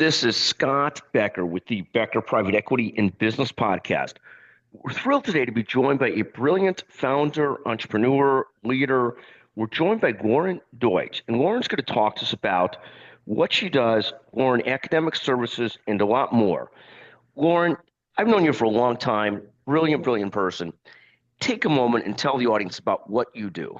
This is Scott Becker with the Becker Private Equity and Business Podcast. We're thrilled today to be joined by a brilliant founder, entrepreneur, leader. We're joined by Loren Deutsch, and Loren's going to talk to us about what she does, Loren Academic Services, and a lot more. Loren, I've known you for a long time, brilliant, brilliant person. Take a moment and tell the audience about what you do.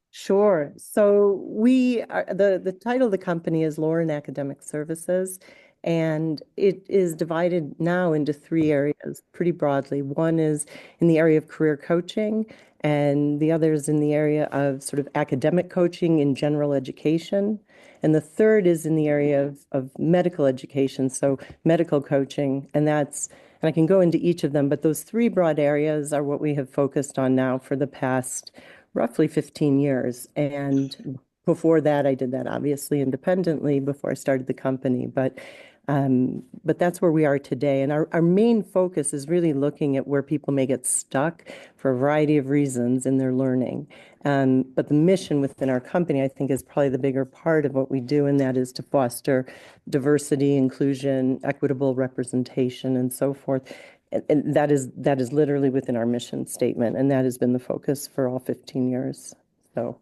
Sure. So we are the title of the company is Loren Academic Services, and it is divided now into three areas pretty broadly. One is in the area of career coaching, and the other is in the area of sort of academic coaching in general education. And the third is in the area of medical education, so medical coaching, and I can go into each of them, but those three broad areas are what we have focused on now for the past roughly 15 years. And before that, I did that obviously independently before I started the company. But that's where we are today. And our main focus is really looking at where people may get stuck for a variety of reasons in their learning. But the mission within our company, I think, is probably the bigger part of what we do, and that is to foster diversity, inclusion, equitable representation, and so forth. And that is literally within our mission statement, and that has been the focus for all 15 years. So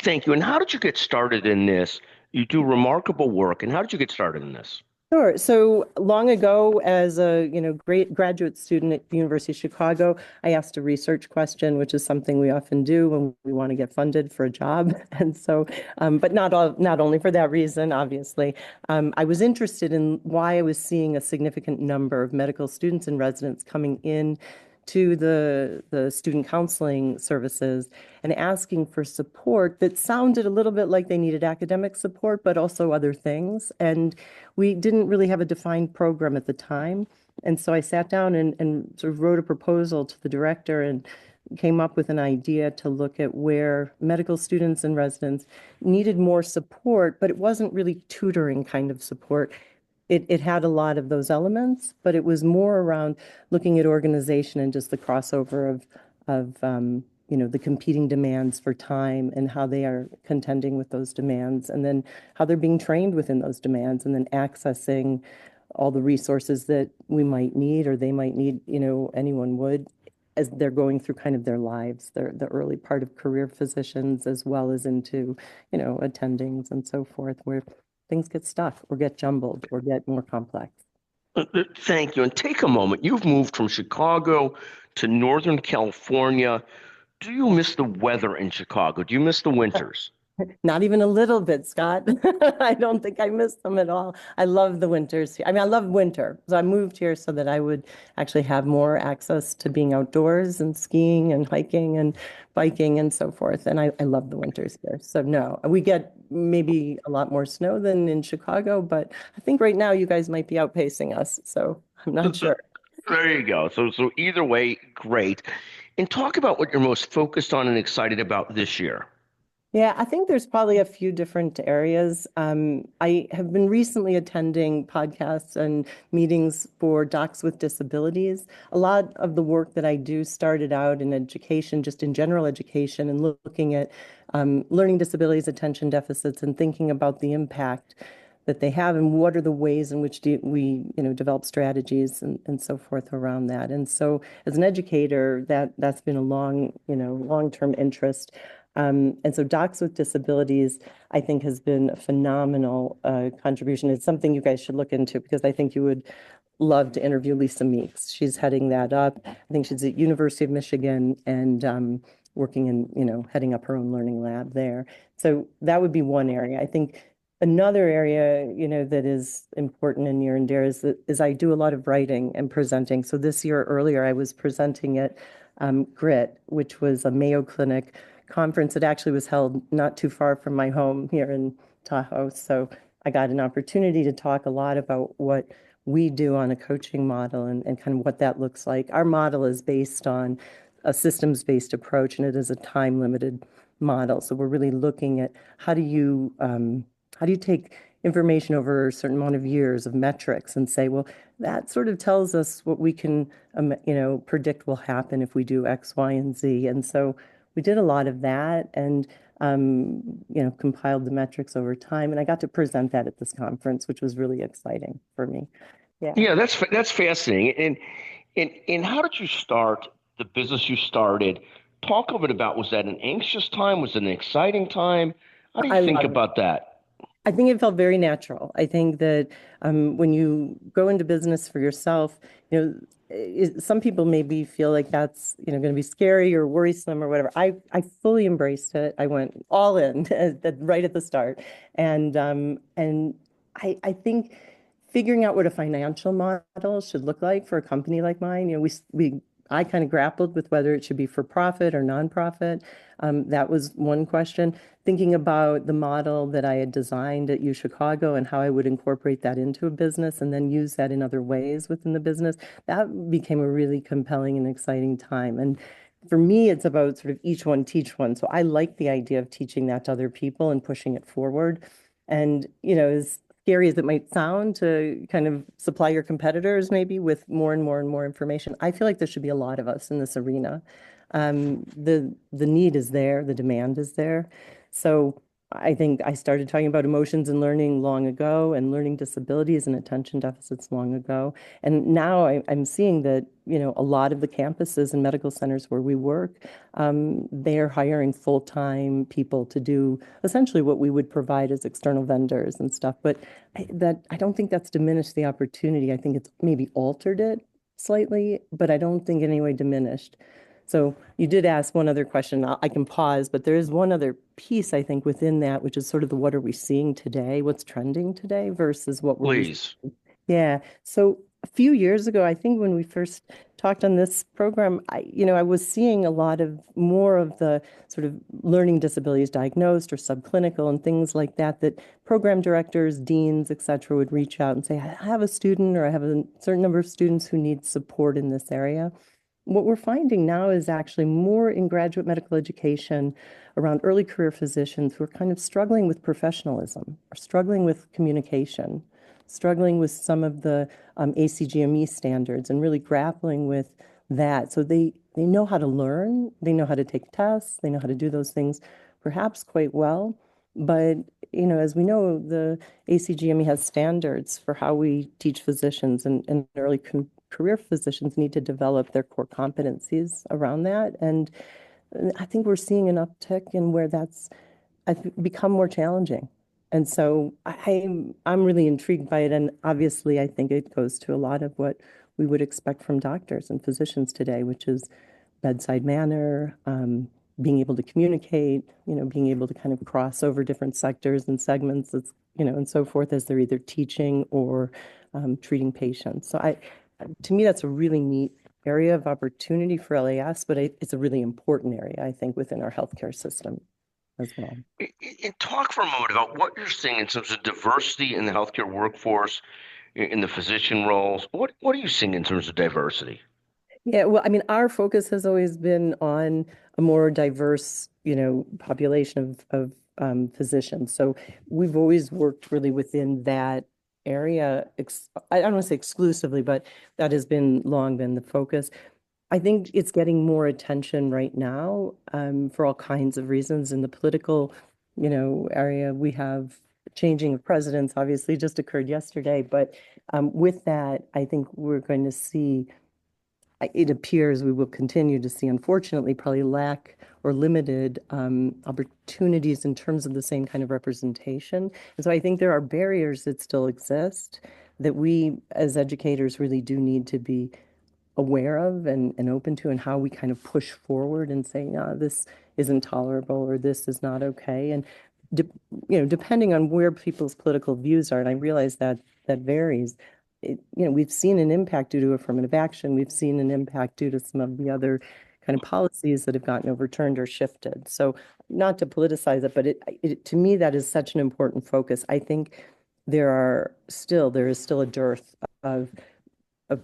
Thank you. And how did you get started in this? You do remarkable work. And how did you get started in this? sure. So long ago, as a great graduate student at the University of Chicago, I asked a research question, which is something we often do when we want to get funded for a job. And so, but not only for that reason, obviously, I was interested in why I was seeing a significant number of medical students and residents coming in to the student counseling services and asking for support that sounded a little bit like they needed academic support, but also other things. And we didn't really have a defined program at the time. And so I sat down and sort of wrote a proposal to the director and came up with an idea to look at where medical students and residents needed more support, but it wasn't really tutoring kind of support. It had a lot of those elements, but it was more around looking at organization and just the crossover of the competing demands for time and how they are contending with those demands, and then how they're being trained within those demands, and then accessing all the resources that we might need or they might need, anyone would, as they're going through kind of their lives, the early part of career physicians, as well as into, attendings and so forth, where things get stuck or get jumbled or get more complex. Thank you. And take a moment. You've moved from Chicago to Northern California. Do you miss the weather in Chicago? Do you miss the winters? Not even a little bit, Scott. I don't think I miss them at all. I love the winters here. I mean, I love winter. So I moved here so that I would actually have more access to being outdoors and skiing and hiking and biking and so forth. And I love the winters here. So no, we get maybe a lot more snow than in Chicago, but I think right now you guys might be outpacing us. So I'm not sure. There you go. So either way, great. And talk about what you're most focused on and excited about this year. Yeah, I think there's probably a few different areas. I have been recently attending podcasts and meetings for docs with disabilities. A lot of the work that I do started out in education, just in general education, and looking at learning disabilities, attention deficits, and thinking about the impact that they have and what are the ways in which we develop strategies and so forth around that. And so as an educator, that's been a long-term interest. And so Docs with Disabilities, I think, has been a phenomenal contribution. It's something you guys should look into, because I think you would love to interview Lisa Meeks. She's heading that up. I think she's at University of Michigan and working in, heading up her own learning lab there. So that would be one area. I think another area, that is important and near and dear is I do a lot of writing and presenting. So this year earlier, I was presenting at GRIT, which was a Mayo Clinic conference that actually was held not too far from my home here in Tahoe. So I got an opportunity to talk a lot about what we do on a coaching model and kind of what that looks like. Our model is based on a systems-based approach, and it is a time-limited model. So we're really looking at how do you take information over a certain amount of years of metrics and say, well, that sort of tells us what we can, predict will happen if we do X, Y, and Z. And so we did a lot of that. And compiled the metrics over time. And I got to present that at this conference, which was really exciting for me. Yeah. Yeah, that's fascinating. And how did you start the business you started? Talk a bit about, was that an anxious time? Was it an exciting time? How do you I think love it. about that? I think it felt very natural. I think that when you go into business for yourself, some people maybe feel like that's, going to be scary or worrisome or whatever. I fully embraced it. I went all in right at the start. And I think figuring out what a financial model should look like for a company like mine, I kind of grappled with whether it should be for profit or nonprofit. That was one question. Thinking about the model that I had designed at U Chicago and how I would incorporate that into a business and then use that in other ways within the business, that became a really compelling and exciting time. And for me, it's about sort of each one teach one. So I like the idea of teaching that to other people and pushing it forward. And, as scary as it might sound to kind of supply your competitors maybe with more and more and more information, I feel like there should be a lot of us in this arena. The need is there, the demand is there. So I think I started talking about emotions and learning long ago and learning disabilities and attention deficits long ago. And now I'm seeing that, a lot of the campuses and medical centers where we work, they're hiring full-time people to do essentially what we would provide as external vendors and stuff. But I don't think that's diminished the opportunity. I think it's maybe altered it slightly, but I don't think in any way diminished. So you did ask one other question. I can pause, but there is one other piece, I think, within that, which is sort of the what are we seeing today, what's trending today versus what were we. Please. Yeah. So a few years ago, I think when we first talked on this program, I was seeing a lot of more of the sort of learning disabilities diagnosed or subclinical and things like that, that program directors, deans, et cetera, would reach out and say, I have a student or I have a certain number of students who need support in this area. What we're finding now is actually more in graduate medical education around early career physicians who are kind of struggling with professionalism, or struggling with communication, struggling with some of the ACGME standards and really grappling with that. So they know how to learn, they know how to take tests, they know how to do those things perhaps quite well. But, as we know, the ACGME has standards for how we teach physicians, and early career physicians need to develop their core competencies around that. And I think we're seeing an uptick in where that's become more challenging. And so I'm really intrigued by it. And obviously, I think it goes to a lot of what we would expect from doctors and physicians today, which is bedside manner, being able to communicate, being able to kind of cross over different sectors and segments, and so forth as they're either teaching or treating patients. So to me, that's a really neat area of opportunity for LAS, but it's a really important area, I think, within our healthcare system as well. And talk for a moment about what you're seeing in terms of diversity in the healthcare workforce, in the physician roles. What are you seeing in terms of diversity? Yeah, well, I mean, our focus has always been on a more diverse, population of physicians. So we've always worked really within that area. I don't want to say exclusively, but that has been long been the focus. I think it's getting more attention right now, for all kinds of reasons. In the political, area, we have changing of presidents, obviously just occurred yesterday. But with that, I think we're going to see, it appears we will continue to see, unfortunately, probably lack or limited opportunities in terms of the same kind of representation. And so I think there are barriers that still exist that we as educators really do need to be aware of and open to, and how we kind of push forward and say, no, this isn't tolerable or this is not okay. And de depending on where people's political views are, and I realize that that varies. We've seen an impact due to affirmative action. We've seen an impact due to some of the other kind of policies that have gotten overturned or shifted. So not to politicize it, but to me, that is such an important focus. I think there is still a dearth of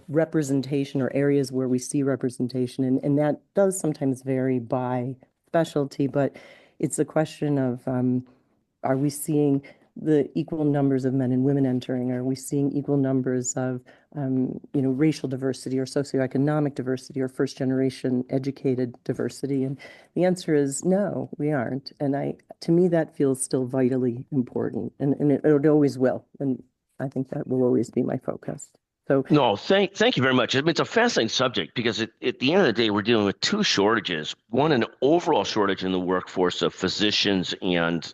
representation or areas where we see representation. And that does sometimes vary by specialty, but it's a question of, are we seeing the equal numbers of men and women entering? Are we seeing equal numbers of racial diversity or socioeconomic diversity or first generation educated diversity? And the answer is no, we aren't. And to me, that feels still vitally important, and it always will. And I think that will always be my focus. So, No, thank you very much. I mean, it's a fascinating subject because at the end of the day, we're dealing with two shortages. One, an overall shortage in the workforce of physicians and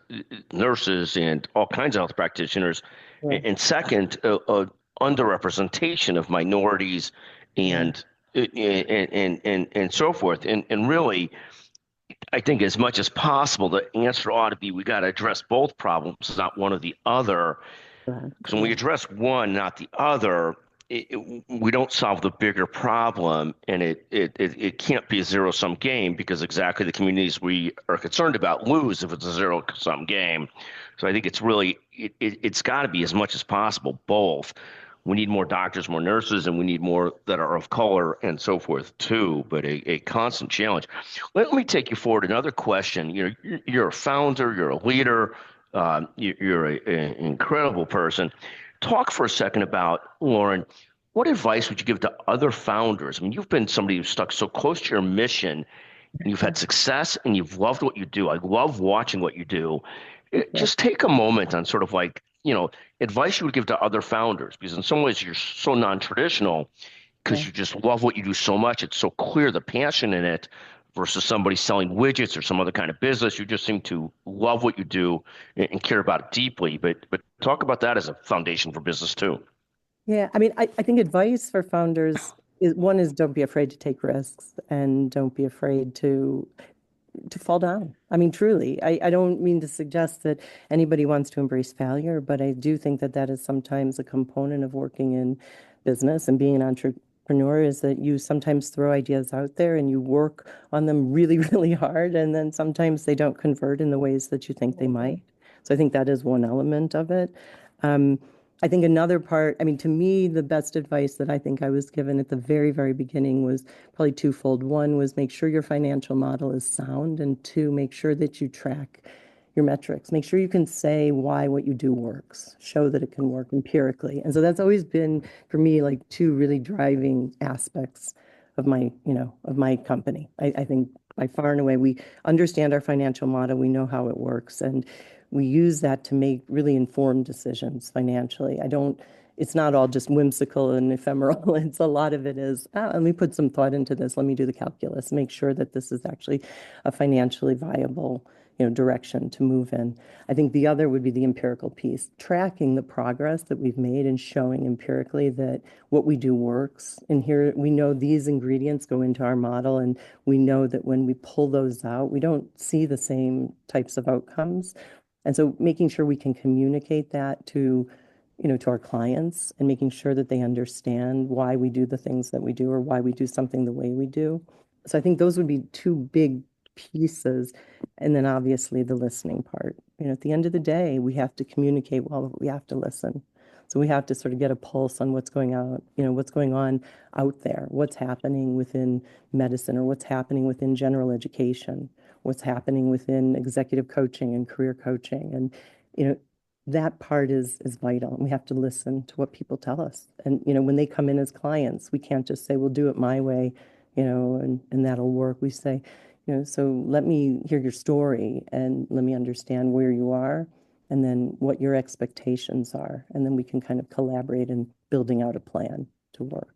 nurses and all kinds of health practitioners. yeah, And second, a underrepresentation of minorities yeah, and and so forth. And really, I think as much as possible, the answer ought to be we got to address both problems, not one or the other. Because when we yeah, address one, not the other, we don't solve the bigger problem, and it can't be a zero-sum game because exactly the communities we are concerned about lose if it's a zero-sum game. So I think it's really it's got to be as much as possible both. We need more doctors, more nurses, and we need more that are of color and so forth too. But a constant challenge. Let me take you forward another question. You're a founder, you're a leader, you're an incredible person. Talk for a second about, Loren, what advice would you give to other founders? I mean, you've been somebody who's stuck so close to your mission and you've had success and you've loved what you do. I love watching what you do. yeah, Just take a moment on sort of like, advice you would give to other founders, because in some ways you're so non-traditional yeah. because you just love what you do so much. It's so clear the passion in it versus somebody selling widgets or some other kind of business. You just seem to love what you do and care about it deeply. But talk about that as a foundation for business too. Yeah, I mean, I think advice for founders is one is don't be afraid to take risks and don't be afraid to fall down. I mean, truly, I don't mean to suggest that anybody wants to embrace failure, but I do think that that is sometimes a component of working in business and being an entrepreneur is that you sometimes throw ideas out there and you work on them really, really hard, and then sometimes they don't convert in the ways that you think they might. So I think that is one element of it. Um, I think another part, I mean, to me, the best advice that I think I was given at the very, very beginning was probably twofold. One was make sure your financial model is sound, and two, make sure that you track your metrics. Make sure you can say why what you do works, show that it can work empirically. And so that's always been for me like two really driving aspects of my company. I think by far and away we understand our financial model, we know how it works, and we use that to make really informed decisions financially. It's not all just whimsical and ephemeral. It's a lot of it is, let me put some thought into this. Let me do the calculus, make sure that this is actually a financially viable, direction to move in. I think the other would be the empirical piece, tracking the progress that we've made and showing empirically that what we do works. And here we know these ingredients go into our model, and we know that when we pull those out, we don't see the same types of outcomes. And so making sure we can communicate that to our clients and making sure that they understand why we do the things that we do or why we do something the way we do. So I think those would be two big pieces. And then obviously the listening part. At the end of the day, we have to communicate well, we have to listen. So we have to sort of get a pulse on what's going out, what's going on out there, what's happening within medicine or what's happening within general education, what's happening within executive coaching and career coaching. And, that part is vital. And we have to listen to what people tell us. And, when they come in as clients, we can't just say, we'll do it my way, and that'll work. We say, so let me hear your story and let me understand where you are and then what your expectations are. And then we can kind of collaborate in building out a plan to work.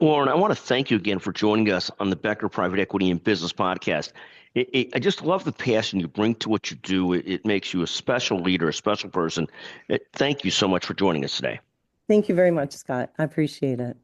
Loren, I want to thank you again for joining us on the Becker Private Equity and Business Podcast. I just love the passion you bring to what you do. It makes you a special leader, a special person. Thank you so much for joining us today. Thank you very much, Scott. I appreciate it.